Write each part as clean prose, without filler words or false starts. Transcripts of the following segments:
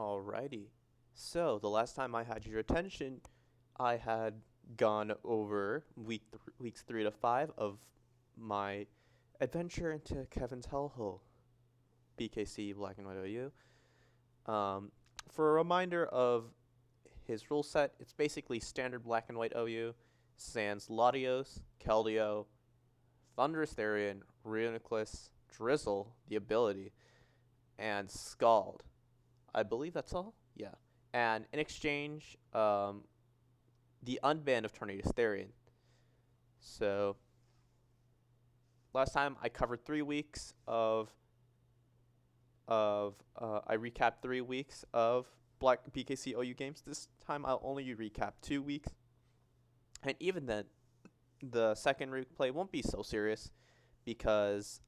Alrighty. So, the last time I had your attention, I had gone over weeks 3 to 5 of my adventure into Kevin's hellhole, BKC Black and White OU. For a reminder of his rule set, it's basically standard Black and White OU, sans Latios, Keldeo, Thunderous Therian, Reuniclus, Drizzle, the ability, and Scald. I believe that's all. Yeah. And in exchange, the unban of Tornadus Therian. So last time I covered 3 weeks I recapped 3 weeks of Black BKC OU games. This time I'll only recap 2 weeks, and even then, the second replay won't be so serious because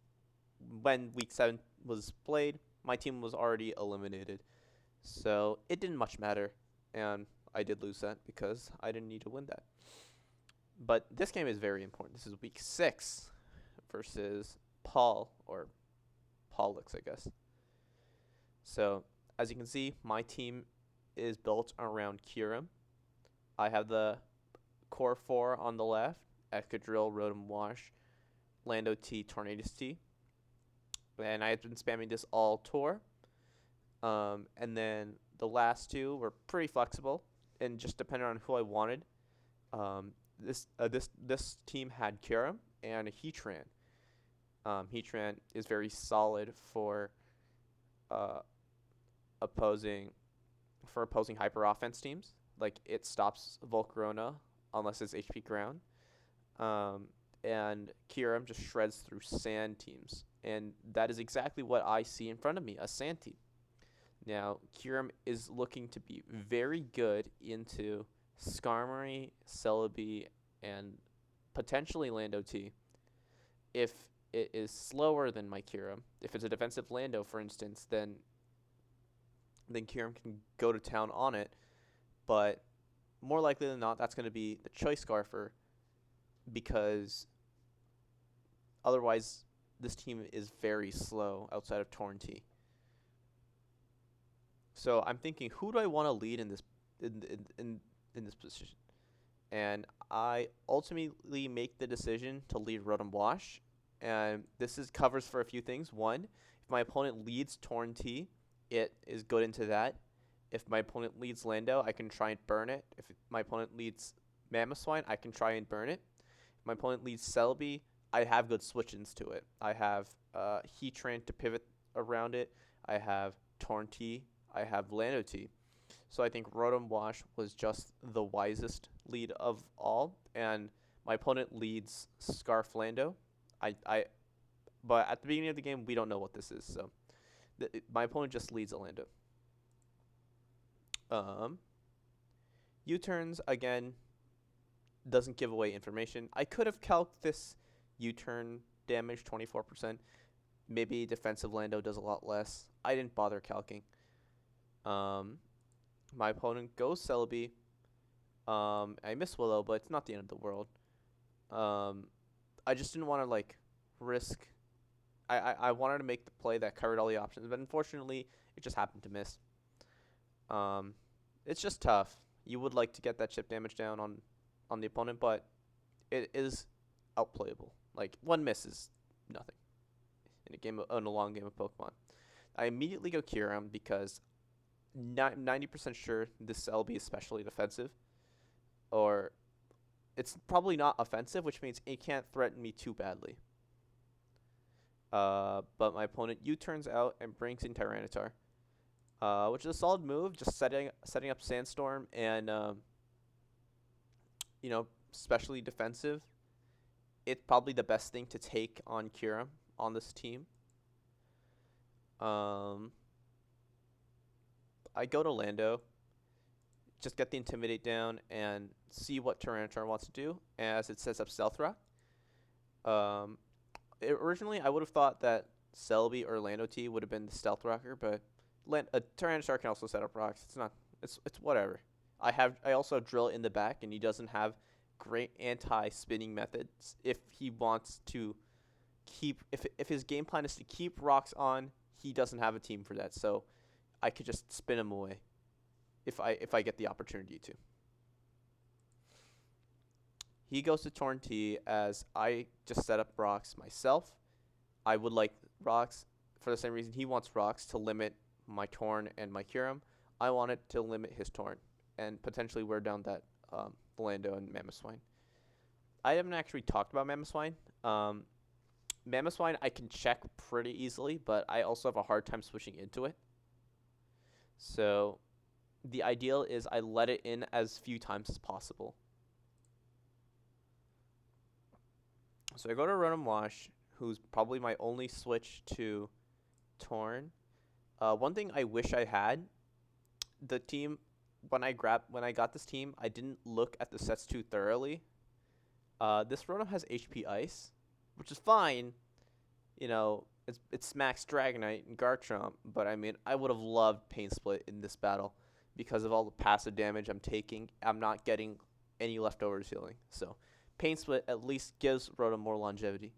when week 7 was played, my team was already eliminated. So it didn't much matter, and I did lose that because I didn't need to win that. But this game is very important. This is week 6 versus Palluxx, I guess. So as you can see, my team is built around Kyurem. I have the core 4 on the left, Excadrill, Rotom Wash, Lando T, Tornadus T. And I have been spamming this all tour. And then the last 2 were pretty flexible and just depended on who I wanted. This team had Kyurem and a Heatran. Heatran is very solid for opposing hyper offense teams. Like, it stops Volcarona unless it's HP ground. And Kyurem just shreds through sand teams. And that is exactly what I see in front of me, a sand team. Now, Kyurem is looking to be very good into Skarmory, Celebi, and potentially Lando T. If it is slower than my Kyurem, if it's a defensive Lando, for instance, then Kyurem can go to town on it. But more likely than not, that's going to be the Choice Scarfer, because otherwise this team is very slow outside of Torn T. So I'm thinking, who do I want to lead in this position? And I ultimately make the decision to lead Rotom Wash. And this covers for a few things. One, if my opponent leads Torn T, it is good into that. If my opponent leads Lando, I can try and burn it. If my opponent leads Mamoswine, I can try and burn it. If my opponent leads Celebi, I have good switch-ins to it. I have Heatran to pivot around it. I have Torn T. I have Lando T. So I think Rotom Wash was just the wisest lead of all. And my opponent leads Scarf Lando. But at the beginning of the game, we don't know what this is. So my opponent just leads a Lando. U-turns, again, doesn't give away information. I could have calced this U-turn damage 24%. Maybe defensive Lando does a lot less. I didn't bother calcing. My opponent goes Celebi. I miss Willow, but it's not the end of the world. I just didn't want to risk. I wanted to make the play that covered all the options, but unfortunately, it just happened to miss. It's just tough. You would like to get that chip damage down on the opponent, but it is outplayable. Like, one miss is nothing in a long game of Pokemon. I immediately go Kyurem because 90% sure this LB is especially defensive, or it's probably not offensive, which means it can't threaten me too badly. But my opponent U-turns out and brings in Tyranitar, which is a solid move, just setting up Sandstorm and especially defensive. It's probably the best thing to take on Kyurem on this team. I go to Lando, just get the Intimidate down and see what Tyranitar wants to do as it sets up Stealth Rock. Originally, I would have thought that Celebi or Lando T would have been the Stealth Rocker, but Tyranitar can also set up rocks. It's whatever. I also have Drill in the back, and he doesn't have great anti-spinning methods. If he wants to if his game plan is to keep rocks on, he doesn't have a team for that. So I could just spin him away if I get the opportunity to. He goes to Torn T as I just set up rocks myself. I would like rocks for the same reason he wants rocks to limit my Torn and my Kyurem. I wanted to limit his Torn and potentially wear down that Lando and Mamoswine. I haven't actually talked about Mamoswine. Mamoswine I can check pretty easily, but I also have a hard time switching into it. So the ideal is I let it in as few times as possible. So I go to Rotom Wash, who's probably my only switch to Torn. One thing I wish I had, the team when I got this team, I didn't look at the sets too thoroughly. This Rotom has HP Ice, which is fine. You know, it's Max Dragonite and Garchomp, but I mean, I would have loved Pain Split in this battle because of all the passive damage I'm taking. I'm not getting any leftovers healing, so Pain Split at least gives Rotom more longevity,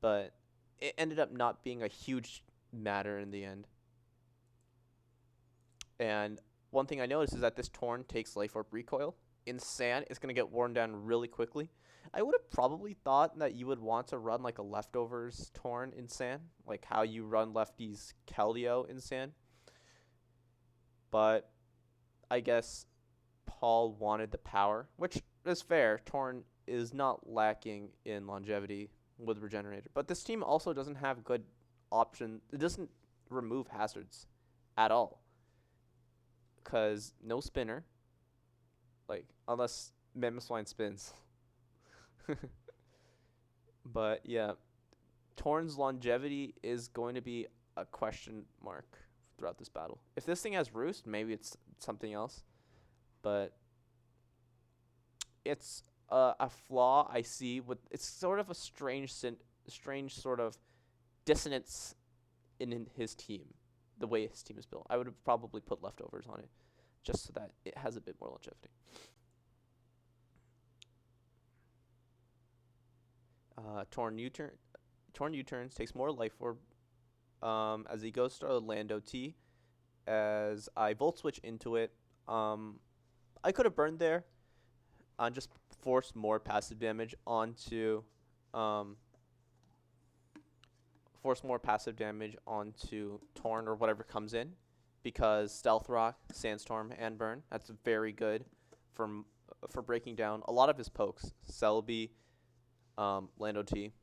but it ended up not being a huge matter in the end. And one thing I noticed is that this Torn takes Life Orb Recoil. In Sand, it's going to get worn down really quickly. I would have probably thought that you would want to run like a Leftovers Torn in Sand, like how you run Lefty's Keldeo in Sand. But I guess Paul wanted the power, which is fair. Torn is not lacking in longevity with Regenerator. But this team also doesn't have good option. It doesn't remove hazards at all. Because no spinner. Like, unless Mamoswine spins. But, yeah. Torn's longevity is going to be a question mark throughout this battle. If this thing has Roost, maybe it's something else. But it's a flaw I see with it's sort of a strange sort of dissonance in his team, the way his team is built. I would have probably put leftovers on it just so that it has a bit more longevity. Torn U-turns takes more life orb as he goes to Lando T. As I Volt Switch into it, I could have burned there and just forced more passive damage onto Torn or whatever comes in, because Stealth Rock, Sandstorm, and Burn, that's very good for breaking down a lot of his pokes. Celebi, Lando T,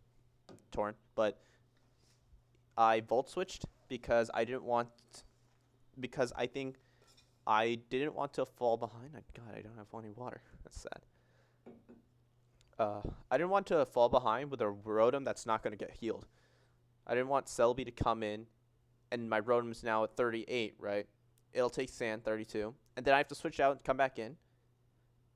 Torn. But I Volt Switched because I think I didn't want to fall behind. God, I don't have any water. That's sad. I didn't want to fall behind with a Rotom that's not going to get healed. I didn't want Celebi to come in, and my Rotom's now at 38, right? It'll take Sand, 32. And then I have to switch out and come back in.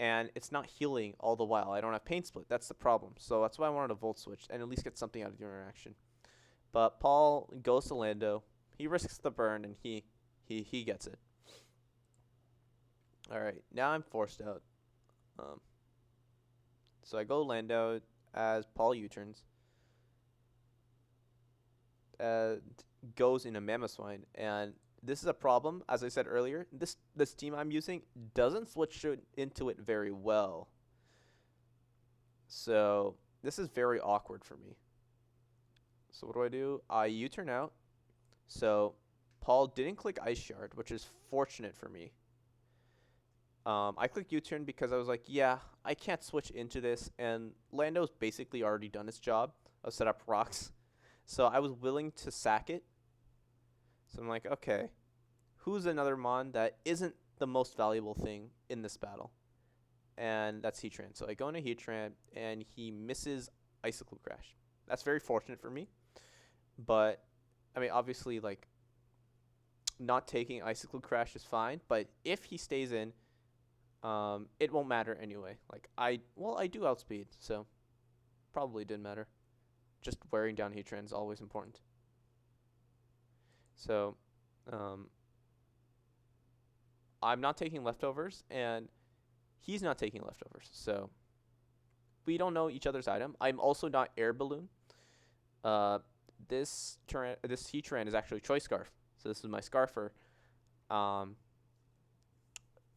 And it's not healing all the while. I don't have Pain Split. That's the problem. So that's why I wanted to Volt Switch and at least get something out of the interaction. But Paul goes to Lando. He risks the burn, and he gets it. All right, now I'm forced out. So I go Lando as Paul U-turns. Goes into Mamoswine, and this is a problem. As I said earlier, this team I'm using doesn't switch into it very well. So this is very awkward for me. So what do? I U-turn out. So Paul didn't click Ice Shard, which is fortunate for me. I clicked U-turn because I was like, yeah, I can't switch into this, and Lando's basically already done his job of set up rocks. So I was willing to sack it. So I'm like, okay, who's another Mon that isn't the most valuable thing in this battle? And that's Heatran. So I go into Heatran, and he misses Icicle Crash. That's very fortunate for me. But, I mean, obviously, like, not taking Icicle Crash is fine. But if he stays in, it won't matter anyway. Like, I do outspeed, so probably didn't matter. Just wearing down Heatran is always important. So, I'm not taking leftovers, and he's not taking leftovers. So, we don't know each other's item. I'm also not Air Balloon. This Heatran is actually Choice Scarf. So this is my Scarfer. Um,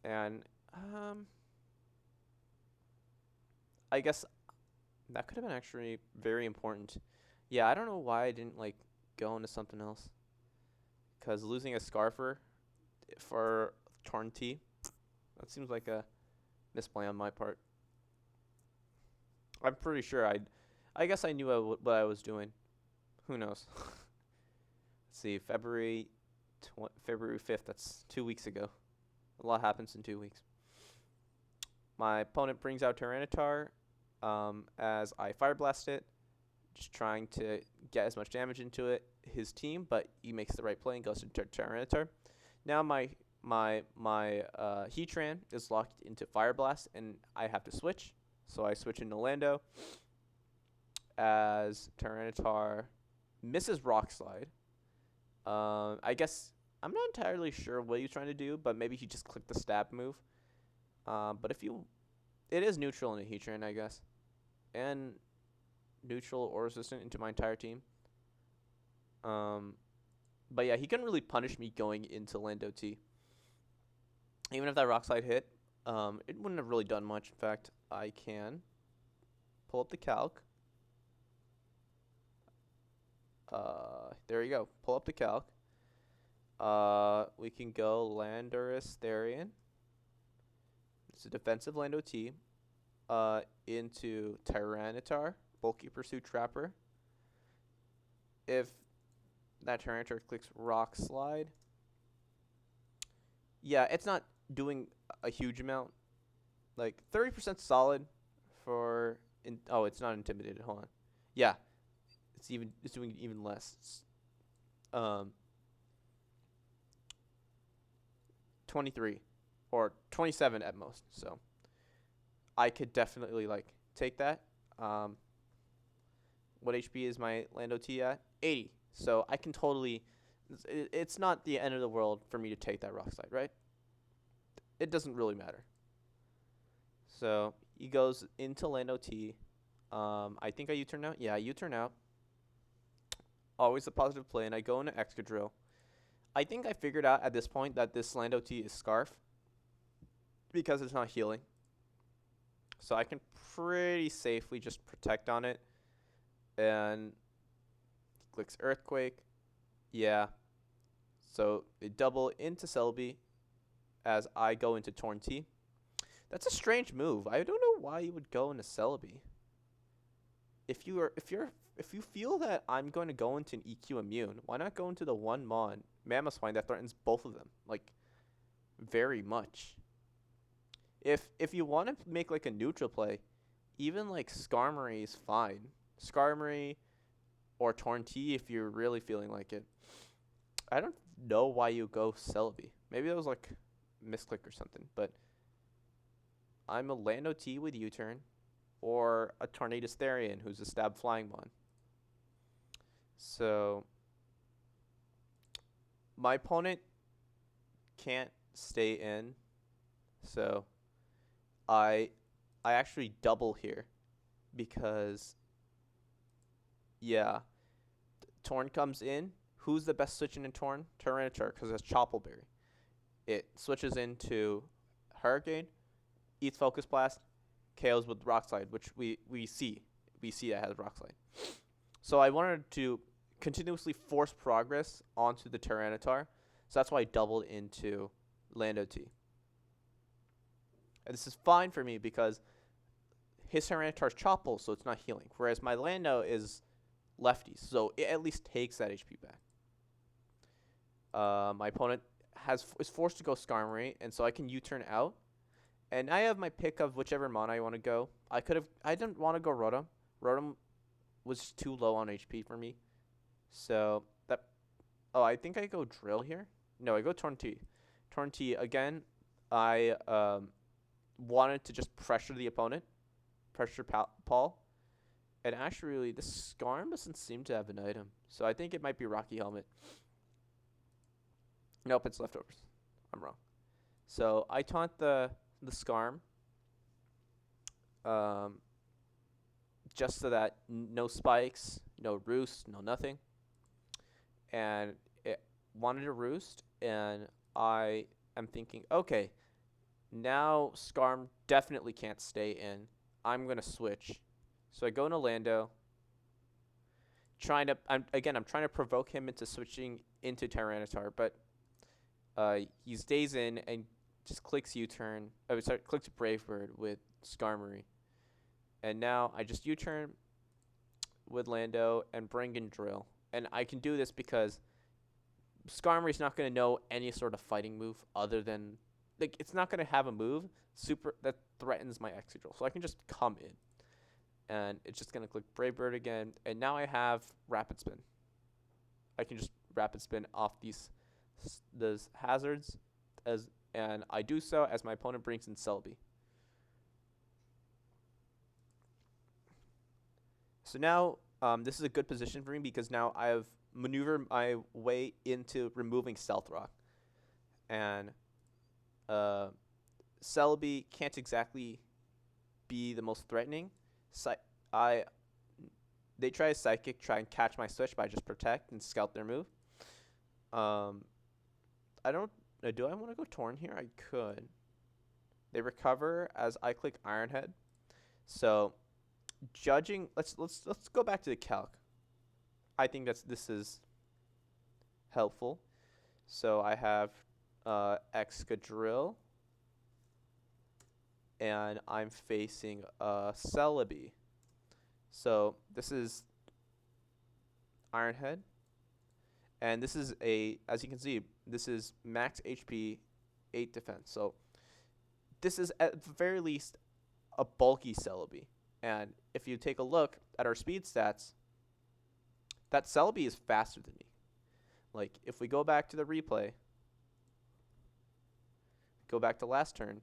and I guess that could have been actually very important. Yeah, I don't know why I didn't like go into something else. Cause losing a Scarfer for Torn T, that seems like a misplay on my part. I'm pretty sure I guess I knew what I was doing. Who knows? Let's see, February 5th. That's 2 weeks ago. A lot happens in 2 weeks. My opponent brings out Tyranitar as I Fire Blast it, just trying to get as much damage into it. His team, but he makes the right play and goes to Tyranitar. Now my Heatran is locked into Fire Blast, and I have to switch. So I switch into Lando as Tyranitar misses Rock Slide. I guess I'm not entirely sure what he's trying to do, but maybe he just clicked the stab move. But it is neutral in a Heatran, I guess, and neutral or resistant into my entire team. But yeah, he couldn't really punish me going into Lando T. Even if that Rock Slide hit, it wouldn't have really done much. In fact, I can pull up the calc. There you go. Pull up the calc. We can go Landorus Therian. It's a defensive Lando T. Into Tyranitar, Bulky Pursuit Trapper. If that Tyranitar clicks Rock Slide, yeah, it's not doing a huge amount. Like 30% solid for it's not intimidated. Hold on. Yeah, it's doing even less. It's, 23 or 27 at most. So I could definitely like take that. What HP is my Lando T at? 80. So I can totally. It's not the end of the world for me to take that Rock Slide, right? It doesn't really matter. So he goes into Lando T. I think I U-turn out. Yeah, I U-turn out. Always a positive play, and I go into Excadrill. I think I figured out at this point that this Lando T is Scarf because it's not healing. So I can pretty safely just protect on it. And clicks Earthquake. Yeah. So they double into Celebi as I go into Torn T. That's a strange move. I don't know why you would go into Celebi. If you feel that I'm going to go into an EQ immune, why not go into the one Mon Mamoswine that threatens both of them? Like very much. If you want to make like a neutral play, even like Skarmory is fine. Skarmory or Torn T if you're really feeling like it. I don't know why you go Celebi. Maybe it was like misclick or something, but I'm a Lando T with U-turn or a Tornadus Therian who's a stab flying mon. So my opponent can't stay in, so I actually double here because yeah, Torn comes in. Who's the best switching in Torn? Tyranitar, because it's Choppleberry. It switches into Hurricane, eats Focus Blast, KOs with Rock Slide, which we see that has Rock Slide. So I wanted to continuously force progress onto the Tyranitar, so that's why I doubled into Lando T. And this is fine for me because his Tyranitar's Chopple, so it's not healing, whereas my Lando is lefty, so it at least takes that HP back. My opponent is forced to go Skarmory, and so I can U-turn out. And I have my pick of whichever mon I want to go. I didn't want to go Rotom. Rotom was too low on HP for me. So I think I go Drill here. No, I go Torn T. Torn T again. I wanted to just pressure the opponent, pressure Paul. And actually, this Skarm doesn't seem to have an item, so I think it might be Rocky Helmet. Nope, it's Leftovers. I'm wrong. So I taunt the Skarm, just so that no spikes, no roost, no nothing. And it wanted to roost, and I am thinking, okay, now Skarm definitely can't stay in. I'm gonna switch. So I go into Lando, I'm trying to provoke him into switching into Tyranitar, but he stays in and just clicks U-turn. Oh, sorry, clicks Brave Bird with Skarmory, and now I just U-turn with Lando and bring in Drill, and I can do this because Skarmory's not gonna know any sort of fighting move other than like it's not gonna have a move super that threatens my Excadrill, so I can just come in. And it's just going to click Brave Bird again. And now I have Rapid Spin. I can just Rapid Spin off those hazards, and I do so as my opponent brings in Celebi. So now this is a good position for me because now I have maneuvered my way into removing Stealth Rock. And Celebi can't exactly be the most threatening. They try a Psychic, try and catch my switch, but I just protect and scout their move. I don't. Do I want to go Torn here? I could. They recover as I click Iron Head. So, judging. Let's go back to the calc. I think this is helpful. So I have Excadrill. And I'm facing Celebi. So this is Iron Head. And this is as you can see, this is max HP, 8 defense. So this is at the very least a bulky Celebi. And if you take a look at our speed stats, that Celebi is faster than me. Like if we go back to the replay, go back to last turn,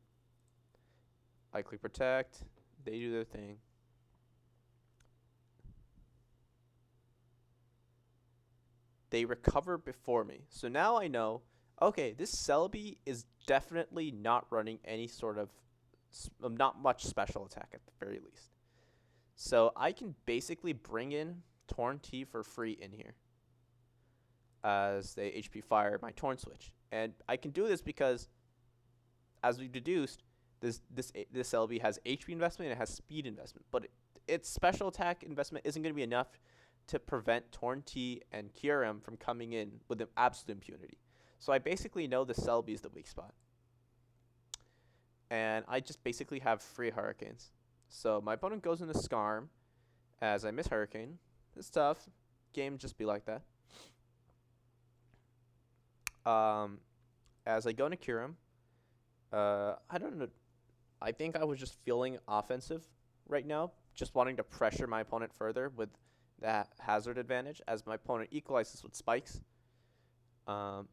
I click Protect, they do their thing. They recover before me. So now I know, okay, this Celebi is definitely not running any sort of, not much special attack at the very least. So I can basically bring in Torn T for free in here as they HP fire my Torn Switch. And I can do this because, as we deduced, this Celebi has HP investment and it has speed investment, but its special attack investment isn't going to be enough to prevent Torn T and Kyurem from coming in with an absolute impunity. So I basically know the Celebi is the weak spot. And I just basically have free Hurricanes. So my opponent goes into Skarm as I miss Hurricane. It's tough. Game just be like that. As I go into Kyurem, I don't know. I think I was just feeling offensive right now, just wanting to pressure my opponent further with that hazard advantage as my opponent equalizes with spikes. And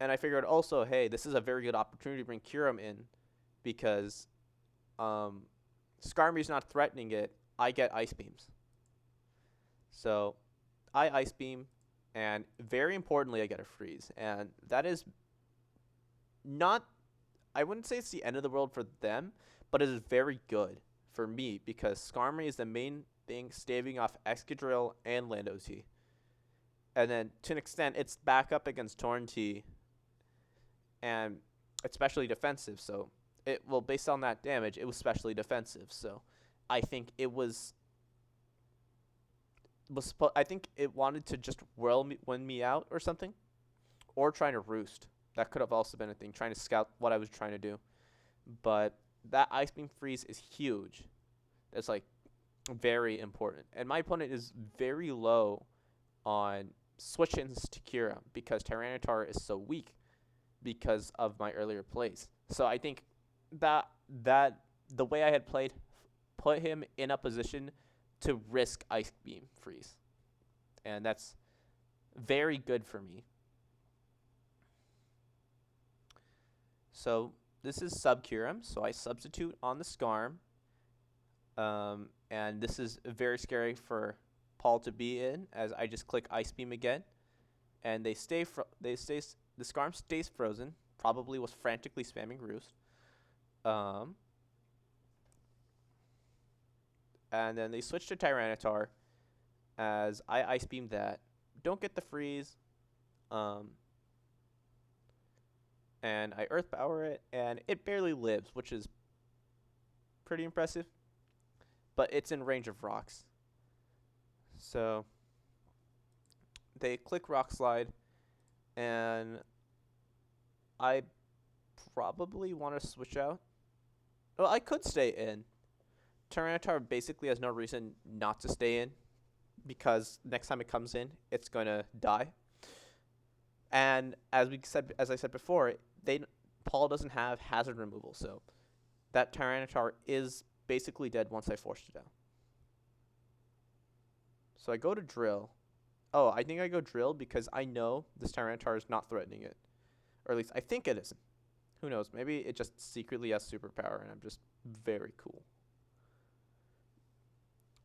I figured also, hey, this is a very good opportunity to bring Kyurem in because Skarmory's not threatening it. I get Ice Beams. So I Ice Beam, and very importantly, I get a Freeze. And that is not, I wouldn't say it's the end of the world for them, but it is very good for me because Skarmory is the main thing staving off Excadrill and Lando T. And then to an extent, it's back up against Torn T, and it's specially defensive. So based on that damage, it was specially defensive. So I think I think it wanted to just win me out or something, or trying to roost. That could have also been a thing, trying to scout what I was trying to do. But that Ice Beam Freeze is huge. It's like very important. And my opponent is very low on switch-ins to Kyurem because Tyranitar is so weak because of my earlier plays. So I think that the way I had played put him in a position to risk Ice Beam Freeze. And that's very good for me. So this is sub-Kyurem, so I substitute on the Skarm. And this is very scary for Paul to be in, as I just click Ice Beam again. And the Skarm stays frozen, probably was frantically spamming Roost. And then they switch to Tyranitar, as I Ice Beam that. Don't get the freeze. and I Earth Power it, and it barely lives, which is pretty impressive. But it's in range of rocks. So they click Rock Slide, and I probably want to switch out. Well, I could stay in. Tyranitar basically has no reason not to stay in, because next time it comes in, it's going to die. And as I said before, Paul doesn't have hazard removal, so that Tyranitar is basically dead once I forced it out. So I go to drill. Oh, I think I go drill because I know this Tyranitar is not threatening it. Or at least I think it isn't. Who knows? Maybe it just secretly has superpower and I'm just very cool.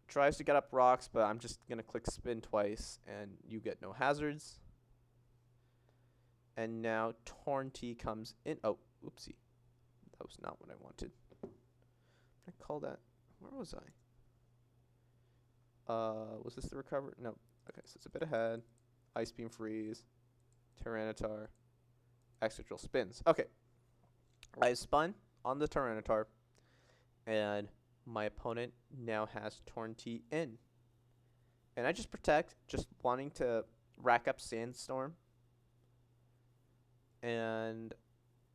Tries to get up rocks, but I'm just going to click spin twice and you get no hazards. And now Tornty comes in. Oh, oopsie. That was not what I wanted. I call that. Where was I? Was this the recover? No. Okay, so it's a bit ahead. Ice Beam Freeze. Tyranitar. Excadrill spins. Okay. I spun on the Tyranitar. And my opponent now has Tornty in. And I just protect, just wanting to rack up Sandstorm. And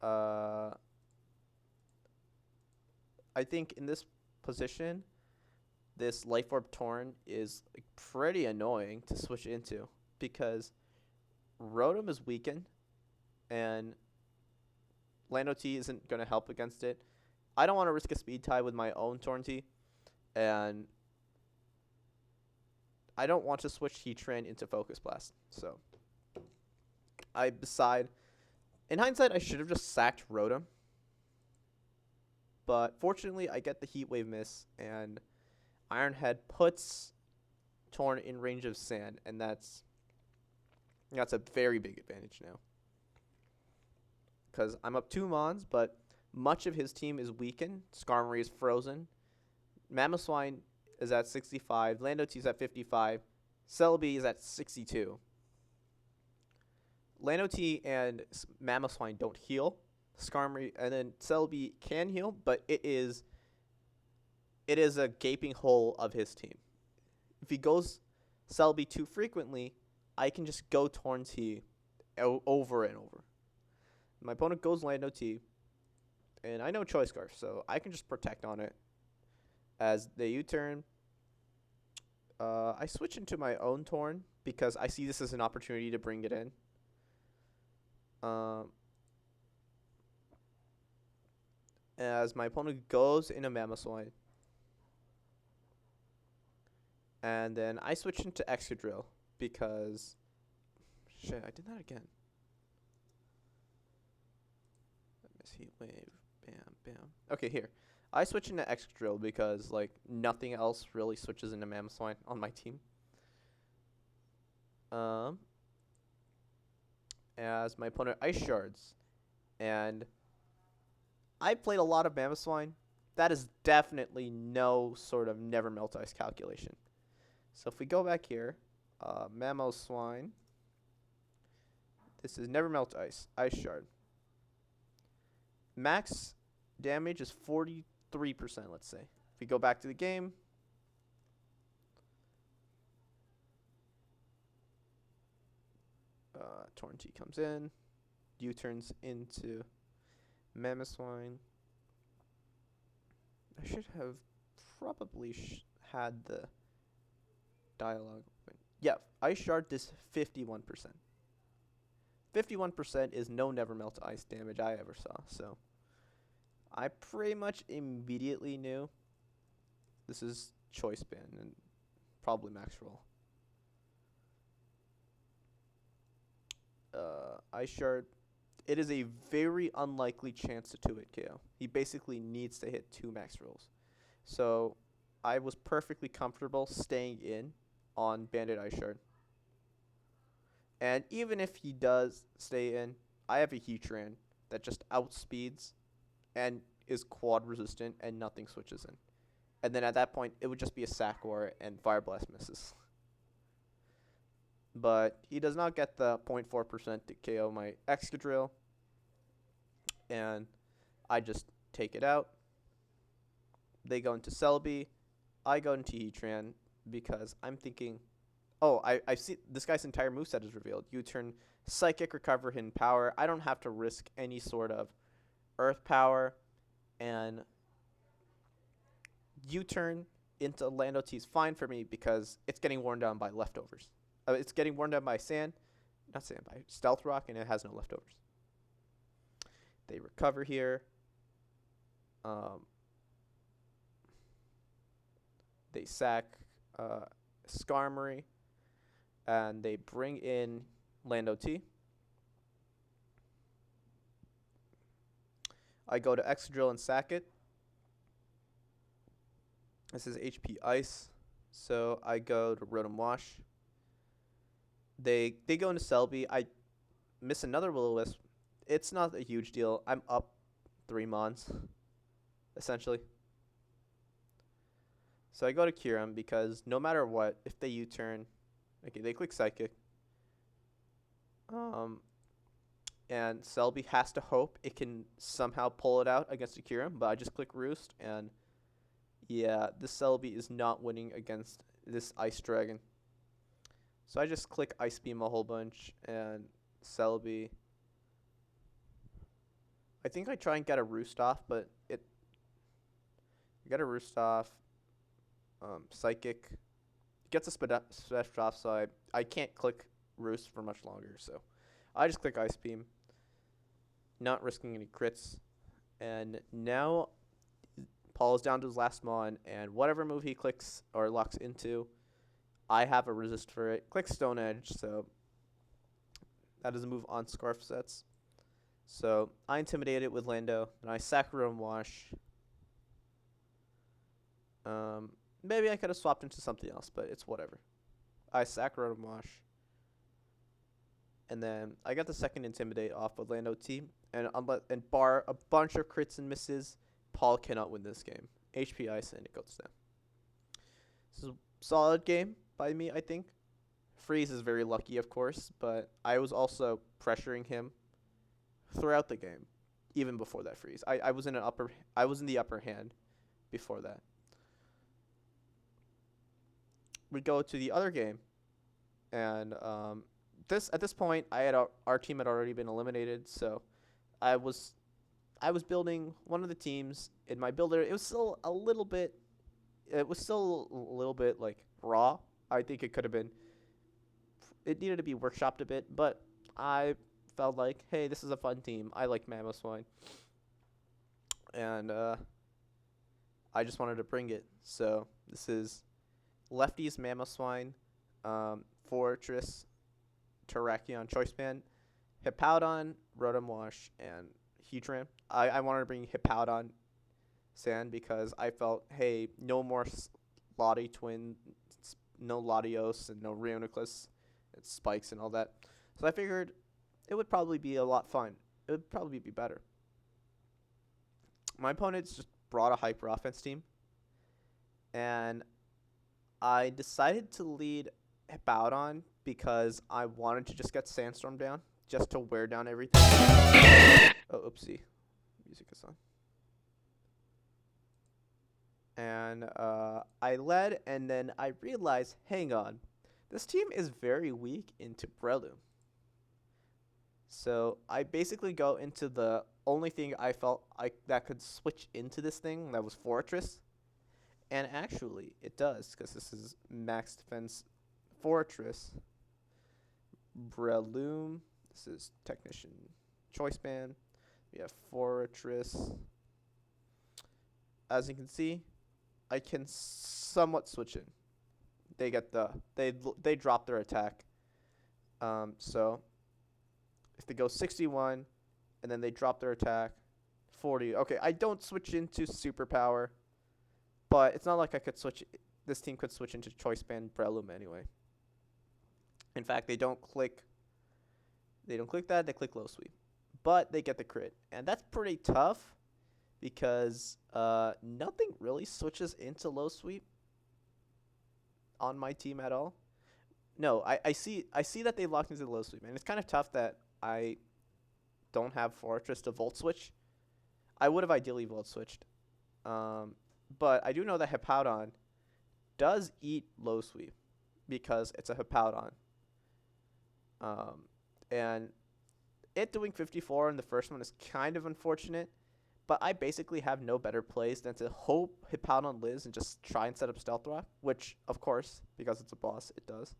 I think in this position, this Life Orb Torn is like pretty annoying to switch into because Rotom is weakened and Lando-T isn't going to help against it. I don't want to risk a speed tie with my own Tornty, and I don't want to switch Heatran into Focus Blast. So I decide, in hindsight, I should have just sacked Rotom. But fortunately, I get the Heat Wave miss, and Iron Head puts Torn in range of Sand, and that's a very big advantage now. Because I'm up 2 Mons, but much of his team is weakened. Skarmory is frozen. Mamoswine is at 65. Lando-T is at 55. Celebi is at 62. Lando-T and Mamoswine don't heal. Skarmory and then Celebi can heal, but it is a gaping hole of his team. If he goes Celebi too frequently, I can just go Tornty over and over. My opponent goes Lando-T, and I know Choice Scarf, so I can just protect on it. As they U-turn, I switch into my own Torn because I see this as an opportunity to bring it in. As my opponent goes into Mamoswine. And then I switch into Excadrill because... Shit, I did that again. Miss Heat Wave. Bam, bam. Okay, here. I switch into Excadrill because, like, nothing else really switches into Mamoswine on my team. As my opponent Ice Shards. And I played a lot of Mamoswine. That is definitely no sort of never melt ice calculation. So if we go back here, Mamoswine. This is never melt ice. Ice Shard. Max damage is 43%, let's say. If we go back to the game, Tornty comes in, U-turns into Mamoswine. I should have probably had the dialogue open. Yeah, Ice Shard is 51%. 51% is no never melt ice damage I ever saw, so I pretty much immediately knew this is Choice Band and probably Max Roll. Ice Shard, it is a very unlikely chance to 2-hit KO. He basically needs to hit 2 Max Rolls. So I was perfectly comfortable staying in on Bandit Ice Shard. And even if he does stay in, I have a Heatran that just outspeeds and is quad resistant and nothing switches in. And then at that point, it would just be a Sack War and Fire Blast misses. But he does not get the 0.4% to KO my Excadrill. and I just take it out. They go into Selby. I go into Heatran because I'm thinking, oh, I see this guy's entire moveset is revealed. U-turn, Psychic, Recover, Hidden Power. I don't have to risk any sort of Earth Power, and U-turn into Lando T is fine for me because it's getting worn down by leftovers. It's getting worn down by by Stealth Rock, and it has no leftovers. They recover here. They sack Skarmory, and they bring in Lando T. I go to Excadrill and sack it. This is HP Ice, so I go to Rotom Wash. They go into Selby. I miss another Will-O-Wisp. It's not a huge deal. I'm up 3 Mons, essentially. So I go to Kyurem because no matter what, if they U-turn, okay, they click Psychic. And Selby has to hope it can somehow pull it out against a Kyurem, but I just click Roost, and yeah, this Selby is not winning against this Ice Dragon. So I just click Ice Beam a whole bunch, and Selby. I think I try and get a Roost off, but I get a Roost off. Psychic gets a special off, so I can't click Roost for much longer. So I just click Ice Beam, not risking any crits. And now Paul is down to his last Mon, and whatever move he clicks or locks into, I have a resist for it. Click Stone Edge, so that is a move on Scarf sets. So I intimidate it with Lando, and I sack Rotom Wash. Maybe I could have swapped into something else, but it's whatever. I sack Rotom Wash. And then I got the second Intimidate off with Lando T. And bar a bunch of crits and misses, Paul cannot win this game. HP Ice, and it goes down. This is a solid game by me, I think. Freeze is very lucky, of course, but I was also pressuring him throughout the game, even before that freeze. I was in the upper hand before that. We go to the other game, and at this point our team had already been eliminated, so I was building one of the teams in my builder. It was still a little bit like raw. I think it needed to be workshopped a bit, but I felt like, hey, this is a fun team. I like Mamoswine, and I just wanted to bring it. So this is Lefty's Mamoswine, Fortress, Terrakion, Choice Band, Hippowdon, Rotom Wash, and Heatran. I wanted to bring Hippowdon Sand because I felt, hey, no more Lottie Twin, no Latios, and no Reuniclus, and Spikes and all that. So I figured it would probably be a lot fun. It would probably be better. My opponents just brought a hyper offense team, and I decided to lead Hippowdon because I wanted to just get Sandstorm down, just to wear down everything. Oh, oopsie. Music is on. And I led, and then I realized, hang on, this team is very weak into Breloom. So I basically go into the only thing I felt that could switch into this thing, that was Fortress. And actually, it does, because this is max defense Fortress. Breloom. This is Technician Choice Band. We have Fortress. As you can see, I can somewhat switch in. They get they drop their attack. So if they go 61, and then they drop their attack 40. Okay, I don't switch into Superpower, but it's not like I could switch. This team could switch into Choice Band Breloom anyway. In fact, they don't click that. They click Low Sweep, but they get the crit, and that's pretty tough because nothing really switches into Low Sweep on my team at all. No, I see that they locked into the Low Sweep, and it's kind of tough that I don't have Fortress to Volt Switch. I would have ideally Volt Switched. But I do know that Hippowdon does eat Low Sweep because it's a Hippowdon. And it doing 54 in the first one is kind of unfortunate, but I basically have no better plays than to hope Hippowdon lives and just try and set up Stealth Rock, which, of course, because it's a boss, it does.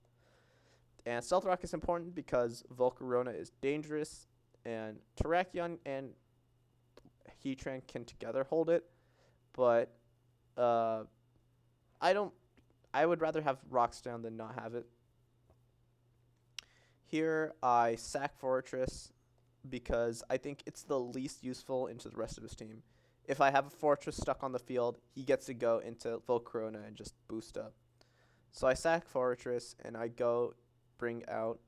And Stealth Rock is important because Volcarona is dangerous, and Terrakion and Heatran can together hold it, but I would rather have Rocks down than not have it. Here I sack Fortress because I think it's the least useful into the rest of his team. If I have a Fortress stuck on the field, he gets to go into Volcarona and just boost up. So I sack Fortress and I go bring out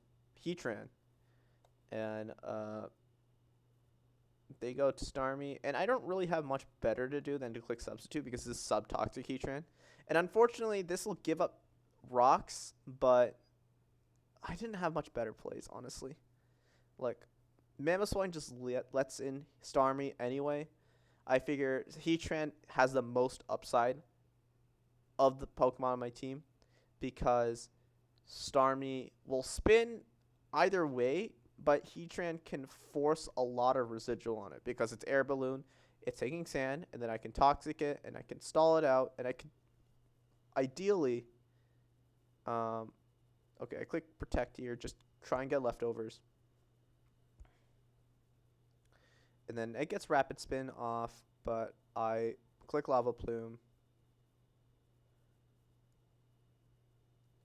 Heatran. And they go to Starmie. And I don't really have much better to do than to click Substitute because this is Sub-Toxic Heatran. And unfortunately, this will give up Rocks, but I didn't have much better plays, honestly. Like, Mamoswine just lets in Starmie anyway. I figure Heatran has the most upside of the Pokemon on my team because Starmie will spin either way, but Heatran can force a lot of residual on it because it's Air Balloon, it's taking Sand, and then I can Toxic it, and I can stall it out, and I can ideally, okay, I click Protect here, just try and get leftovers. And then it gets Rapid Spin off, but I click Lava Plume.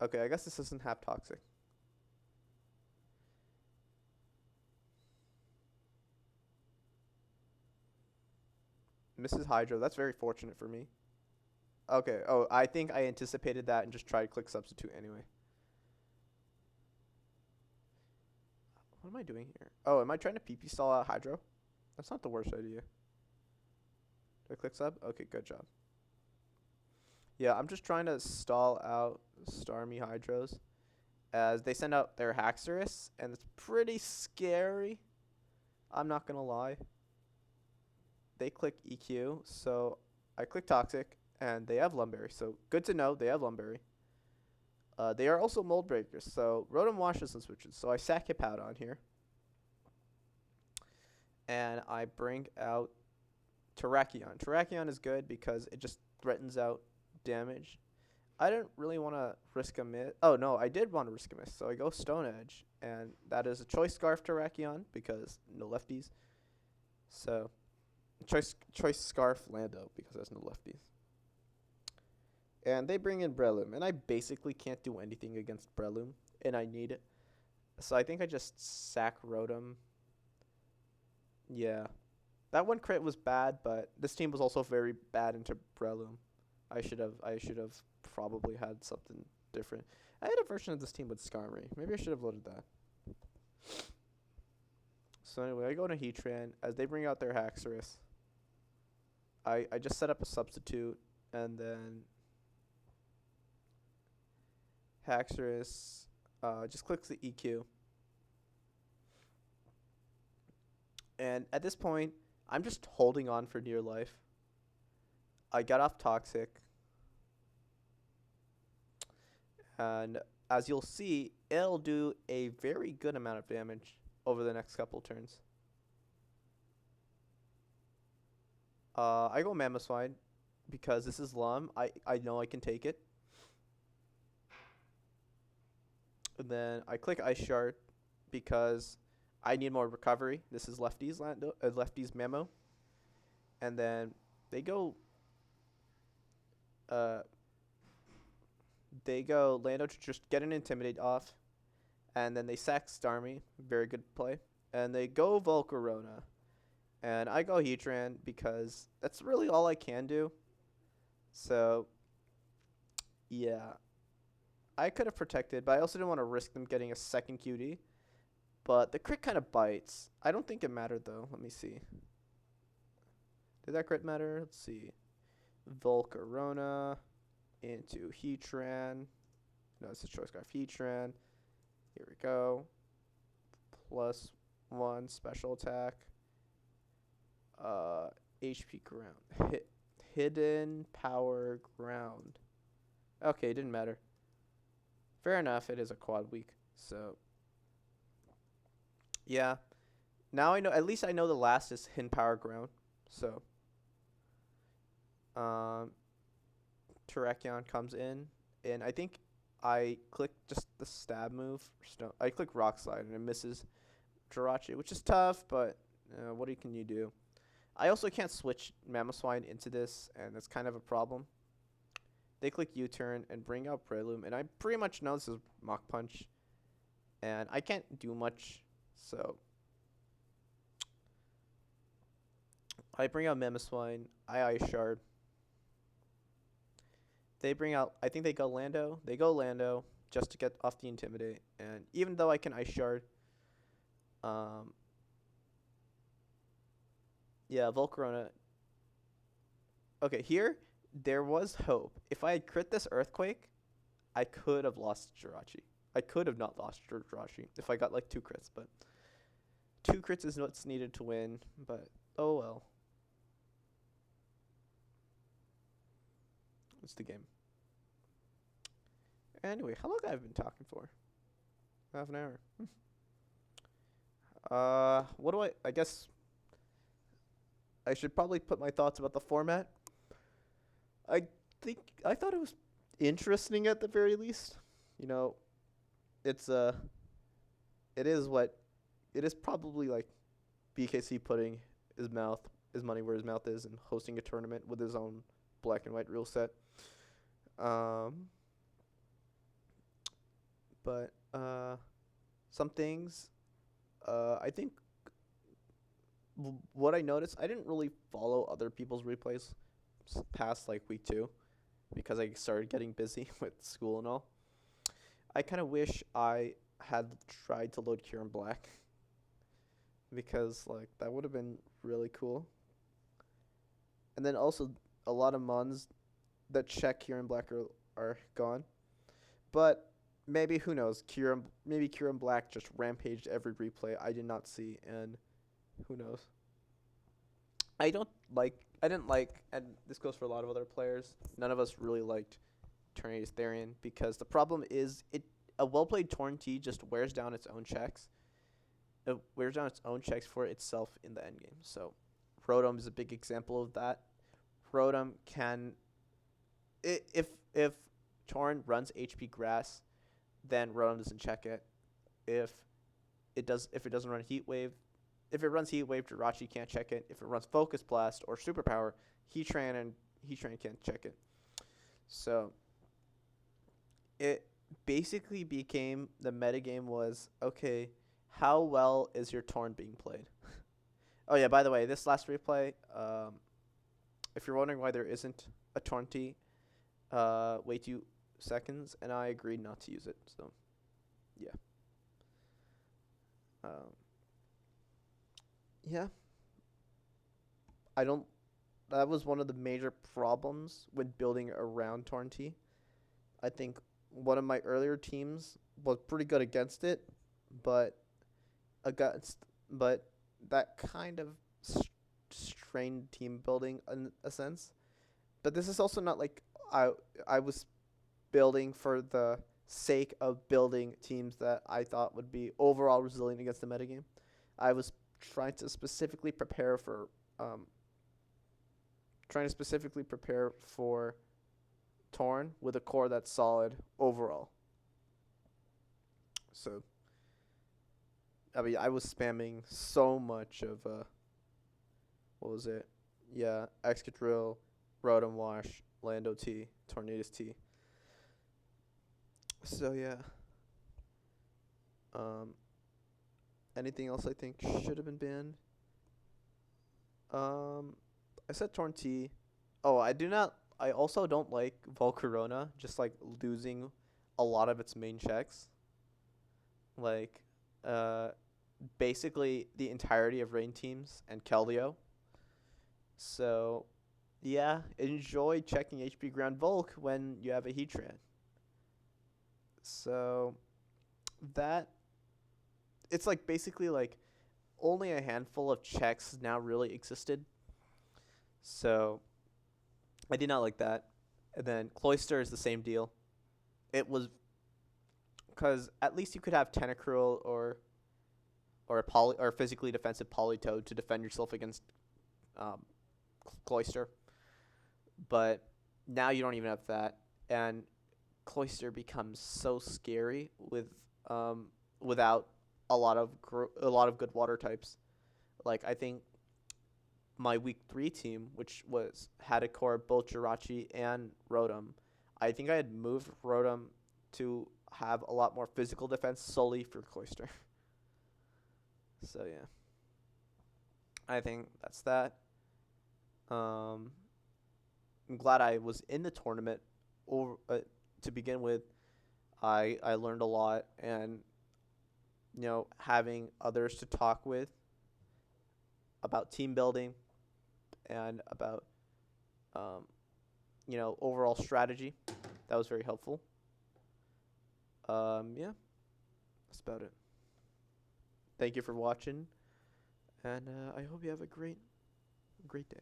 Okay, I guess this doesn't have Toxic. Misses Hydro. That's very fortunate for me. Okay. Oh, I think I anticipated that and just tried to click Substitute anyway. What am I doing here? Oh, am I trying to PP stall out Hydro? That's not the worst idea. Do I click Sub? Okay, good job. Yeah, I'm just trying to stall out Starmie Hydros as they send out their Haxorus, and it's pretty scary. I'm not going to lie. They click EQ, so I click Toxic, and they have Lumberry. So good to know they have Lumberry. They are also Mold Breakers, so Rotom washes and switches. So I sack Hippowdon here. And I bring out Terrakion. Terrakion is good because it just threatens out damage. I didn't really want to risk a miss. Oh, no, I did want to risk a miss. So I go Stone Edge, and that is a Choice Scarf Terrakion because no lefties. So Choice Scarf Lando because there's no lefties. And they bring in Breloom, and I basically can't do anything against Breloom, and I need it. So I think I just sack Rotom. Yeah. That one crit was bad, but this team was also very bad into Breloom. I should have probably had something different. I had a version of this team with Skarmory. Maybe I should have loaded that. So anyway, I go to Heatran as they bring out their Haxorus. I just set up a Substitute, and then Haxorus just clicks the EQ. And at this point, I'm just holding on for dear life. I got off Toxic. And as you'll see, it'll do a very good amount of damage over the next couple turns. I go Mamoswine because this is Lum. I know I can take it. And then I click Ice Shard because I need more recovery. This is Lefty's Lefty's Memo. And then they go Lando to just get an Intimidate off. And then they sack Starmie. Very good play. And they go Volcarona. And I go Heatran because that's really all I can do. So, yeah. I could have protected, but I also didn't want to risk them getting a second QD. But the crit kind of bites. I don't think it mattered, though. Let me see. Did that crit matter? Let's see. Volcarona into Heatran. No, it's a Choice Scarf Heatran. Here we go. 1 special attack. HP ground. Hidden power ground. Okay, it didn't matter. Fair enough, it is a quad week. So, yeah. Now I know, at least I know the last is hidden power ground. So, Terrakion comes in, and I think I click just the stab move. I click Rock Slide, and it misses Jirachi, which is tough, but what can you do? I also can't switch Mamoswine into this, and that's kind of a problem. They click U-turn and bring out Breloom, and I pretty much know this is Mach Punch, and I can't do much, so I bring out Mamoswine, I Ice Shard. They bring out, I think they go Lando. They go Lando just to get off the Intimidate, and even though I can Ice Shard, yeah, Volcarona. Okay, here, there was hope. If I had crit this Earthquake, I could have lost Jirachi. I could have not lost Jirachi if I got like 2 crits, but 2 crits is what's needed to win, but oh well. It's the game. Anyway, how long have I been talking for? Half an hour. What I guess I should probably put my thoughts about the format. I thought it was interesting at the very least. You know, it is probably like BKC putting his money where his mouth is and hosting a tournament with his own black and white rule set. But some things, I think what I noticed, I didn't really follow other people's replays past like week 2 because I started getting busy with school and all. I kind of wish I had tried to load Kieran Black because like that would have been really cool. And then also a lot of mons that check Kieran Black are gone. But maybe, who knows, maybe Kieran Black just rampaged every replay I did not see, and who knows. I didn't like, and this goes for a lot of other players, none of us really liked Tornado's Therian because the problem is a well-played Torn T just wears down its own checks. It wears down its own checks for itself in the endgame. So Rotom is a big example of that. Rotom can, if Torn runs HP Grass, then Rotom doesn't check it. If it doesn't run Heat Wave, if it runs Heat Wave, Jirachi can't check it. If it runs Focus Blast or Superpower, Heatran can't check it. So it basically became, the metagame was, okay, how well is your Torn being played? Oh yeah, by the way, this last replay, if you're wondering why there isn't a Torn T, wait 2 seconds, and I agreed not to use it. So, yeah. Yeah. That was one of the major problems with building around Torn T. I think one of my earlier teams was pretty good against it, but that kind of strained team building in a sense. But this is also not like I was building for the sake of building teams that I thought would be overall resilient against the metagame. I was trying to specifically prepare for Torn with a core that's solid overall. So, I mean, I was spamming so much of what was it? Yeah, Excadrill, Rotom Wash, Lando T, Tornadus T. So yeah. Anything else I think should have been banned? I said Torn T. Oh, I also don't like Volcarona just like losing a lot of its main checks. Like, basically the entirety of Rain teams and Keldeo. So, yeah, enjoy checking HP Ground Volk when you have a Heatran. So, it's like basically like only a handful of checks now really existed. So I did not like that. And then Cloister is the same deal. It was because at least you could have Tentacruel or a poly or physically defensive Politoed to defend yourself against um, Cloister. But now you don't even have that, and Cloister becomes so scary without a lot of good water types. Like I think my week 3 team, which was had a core of both Jirachi and Rotom, I think I had moved Rotom to have a lot more physical defense solely for Cloister. So yeah, I think that's that. Um, I'm glad I was in the tournament. Over to begin with, I learned a lot, and having others to talk with about team building and about overall strategy, that was very helpful. Yeah, that's about it. Thank you for watching, and I hope you have a great day.